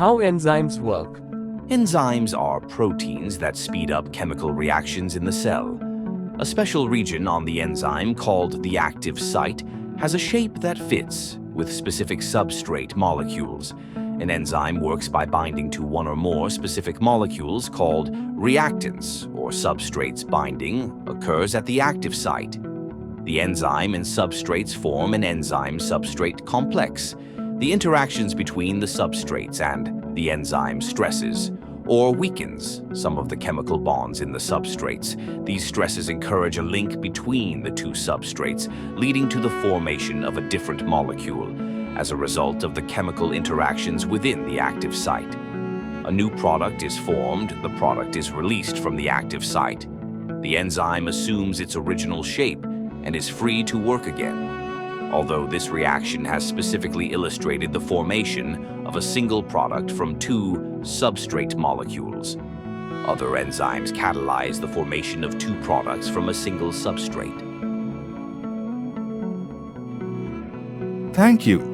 How enzymes work. Enzymes are proteins that speed up chemical reactions in the cell. A special region on the enzyme, called the active site, has a shape that fits with specific substrate molecules. An enzyme works by binding to one or more specific molecules called reactants, or substrates. Binding occurs at the active site. The enzyme and substrates form an enzyme-substrate complex. The interactions between the substrates and the enzyme stresses or weakens some of the chemical bonds in the substrates. These stresses encourage a link between the two substrates, leading to the formation of a different molecule. As a result of the chemical interactions within the active site, a new product is formed. The product is released from the active site. The enzyme assumes its original shape and is free to work again. Although this reaction has specifically illustrated the formation of a single product from two substrate molecules, other enzymes catalyze the formation of two products from a single substrate. Thank you.